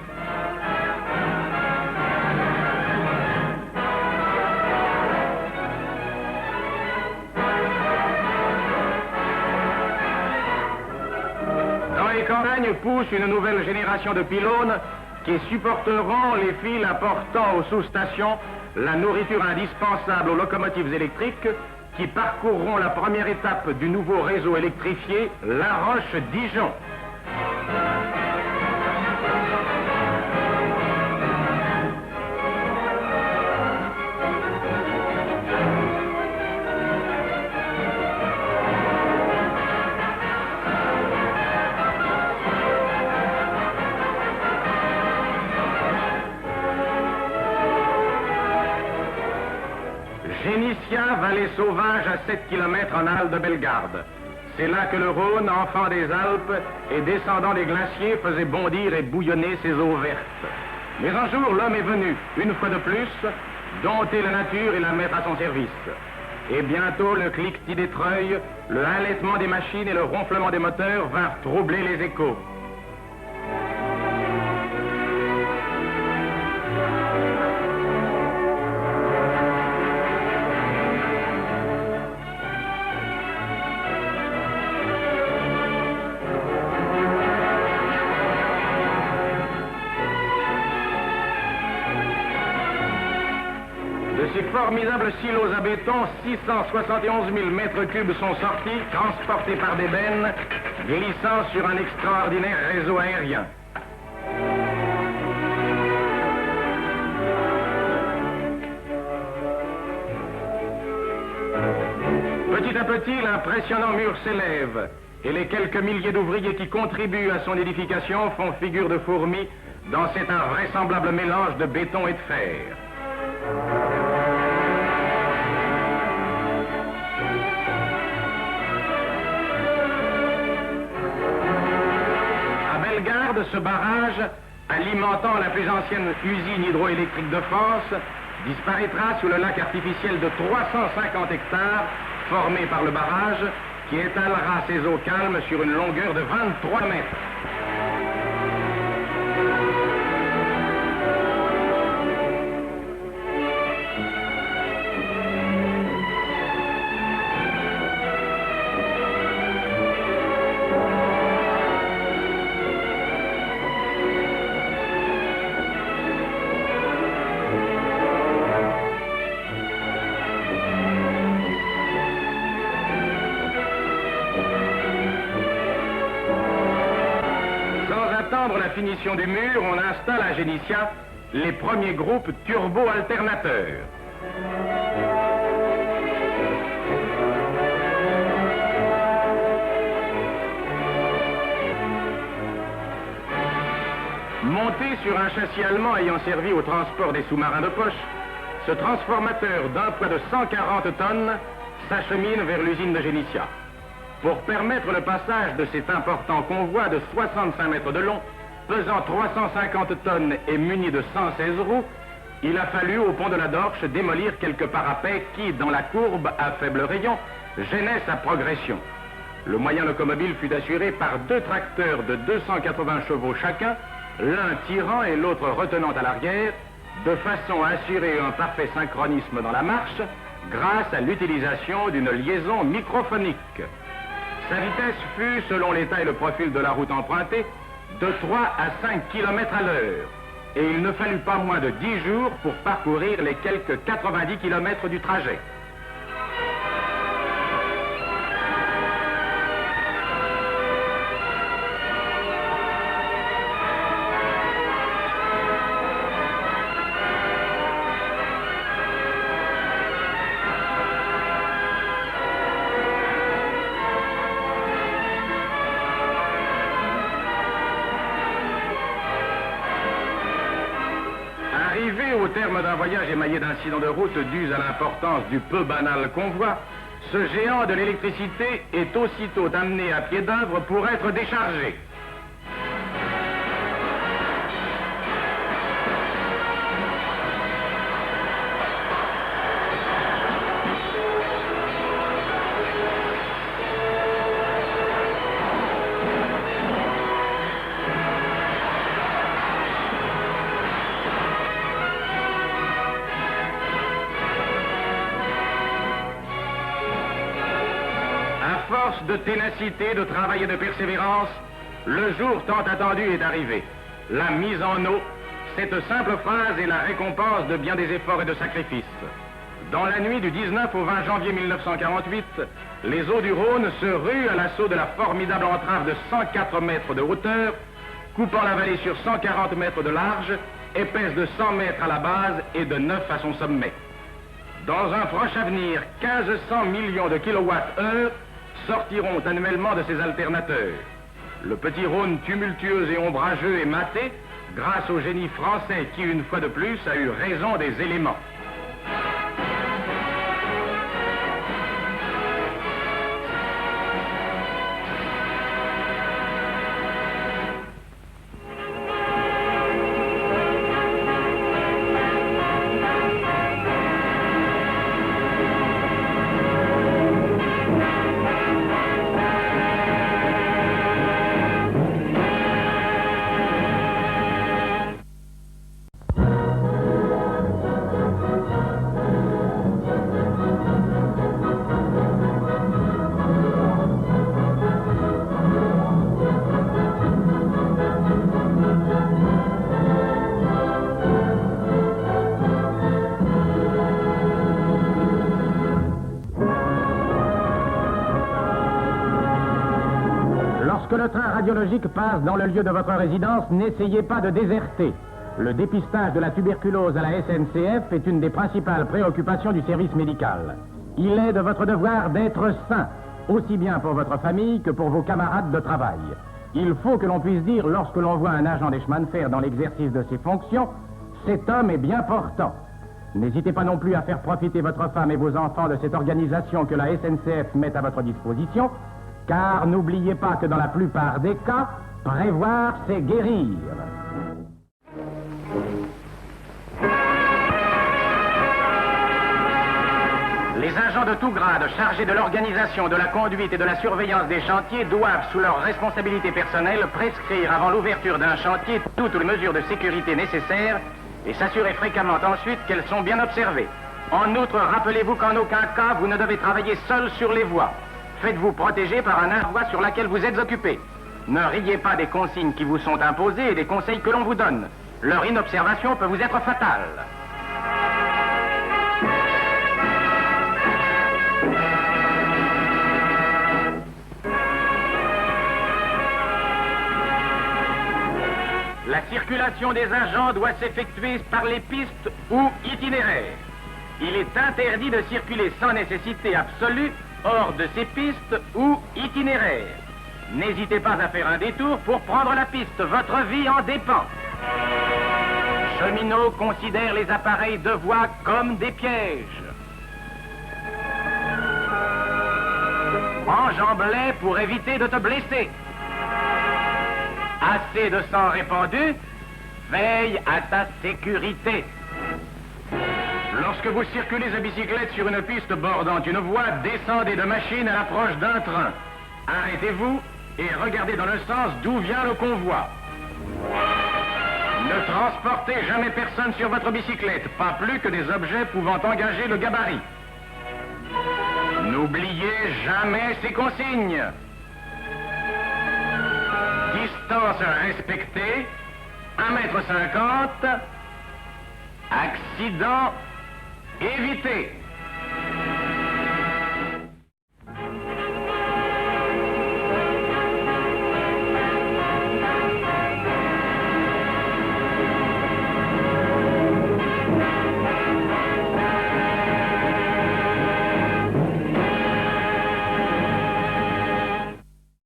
Dans les campagnes pousse une nouvelle génération de pylônes qui supporteront les fils apportant aux sous-stations la nourriture indispensable aux locomotives électriques qui parcourront la première étape du nouveau réseau électrifié, La Roche-Dijon. Génissia, vallée sauvage à 7 km en halle de Bellegarde. C'est là que le Rhône, enfant des Alpes et descendant des glaciers, faisait bondir et bouillonner ses eaux vertes. Mais un jour, l'homme est venu, une fois de plus, dompter la nature et la mettre à son service. Et bientôt, le cliquetis des treuils, le halètement des machines et le ronflement des moteurs vinrent troubler les échos. Ces formidables silos à béton, 671 000 mètres cubes sont sortis, transportés par des bennes, glissant sur un extraordinaire réseau aérien. Petit à petit, l'impressionnant mur s'élève, et les quelques milliers d'ouvriers qui contribuent à son édification font figure de fourmis dans cet invraisemblable mélange de béton et de fer. Ce barrage, alimentant la plus ancienne usine hydroélectrique de France, disparaîtra sous le lac artificiel de 350 hectares formé par le barrage qui étalera ses eaux calmes sur une longueur de 23 mètres. attendre la finition du mur, on installe à Génissia les premiers groupes turbo-alternateurs. Monté sur un châssis allemand ayant servi au transport des sous-marins de poche, ce transformateur d'un poids de 140 tonnes s'achemine vers l'usine de Génissia. Pour permettre le passage de cet important convoi de 65 mètres de long, pesant 350 tonnes et muni de 116 roues, il a fallu au pont de la Dorche démolir quelques parapets qui, dans la courbe à faible rayon, gênaient sa progression. Le moyen locomobile fut assuré par 2 tracteurs de 280 chevaux chacun, l'un tirant et l'autre retenant à l'arrière, de façon à assurer un parfait synchronisme dans la marche, grâce à l'utilisation d'une liaison microphonique. Sa vitesse fut, selon l'état et le profil de la route empruntée, de 3 à 5 km à l'heure. Et il ne fallut pas moins de 10 jours pour parcourir les quelques 90 km du trajet. Arrivé au terme d'un voyage émaillé d'incidents de route dus à l'importance du peu banal convoi, ce géant de l'électricité est aussitôt amené à pied d'œuvre pour être déchargé. À force de ténacité, de travail et de persévérance, le jour tant attendu est arrivé. La mise en eau, cette simple phrase est la récompense de bien des efforts et de sacrifices. Dans la nuit du 19 au 20 janvier 1948, les eaux du Rhône se ruent à l'assaut de la formidable entrave de 104 mètres de hauteur, coupant la vallée sur 140 mètres de large, épaisse de 100 mètres à la base et de 9 à son sommet. Dans un proche avenir, 1500 millions de kilowattheures sortiront annuellement de ces alternateurs. Le petit Rhône tumultueux et ombrageux est maté grâce au génie français qui, une fois de plus, a eu raison des éléments. Lorsque le train radiologique passe dans le lieu de votre résidence, n'essayez pas de déserter. Le dépistage de la tuberculose à la SNCF est une des principales préoccupations du service médical. Il est de votre devoir d'être sain, aussi bien pour votre famille que pour vos camarades de travail. Il faut que l'on puisse dire, lorsque l'on voit un agent des chemins de fer dans l'exercice de ses fonctions, cet homme est bien portant. N'hésitez pas non plus à faire profiter votre femme et vos enfants de cette organisation que la SNCF met à votre disposition, car n'oubliez pas que dans la plupart des cas, prévoir, c'est guérir. Les agents de tout grade chargés de l'organisation, de la conduite et de la surveillance des chantiers doivent, sous leur responsabilité personnelle, prescrire avant l'ouverture d'un chantier toutes les mesures de sécurité nécessaires et s'assurer fréquemment ensuite qu'elles sont bien observées. En outre, rappelez-vous qu'en aucun cas, vous ne devez travailler seul sur les voies. Faites-vous protéger par un voie sur laquelle vous êtes occupé. Ne riez pas des consignes qui vous sont imposées et des conseils que l'on vous donne. Leur inobservation peut vous être fatale. circulation des agents doit s'effectuer par les pistes ou itinéraires. Il est interdit de circuler sans nécessité absolue hors de ces pistes ou itinéraires. N'hésitez pas à faire un détour pour prendre la piste. Votre vie en dépend. Cheminots considèrent les appareils de voie comme des pièges. Enjambe-les pour éviter de te blesser. Assez de sang répandu, veille à ta sécurité. Lorsque vous circulez à bicyclette sur une piste bordant une voie, descendez de machine à l'approche d'un train. Arrêtez-vous et regardez dans le sens d'où vient le convoi. Ne transportez jamais personne sur votre bicyclette, pas plus que des objets pouvant engager le gabarit. N'oubliez jamais ces consignes. Distance respectée, 1,50 m. Accident évité.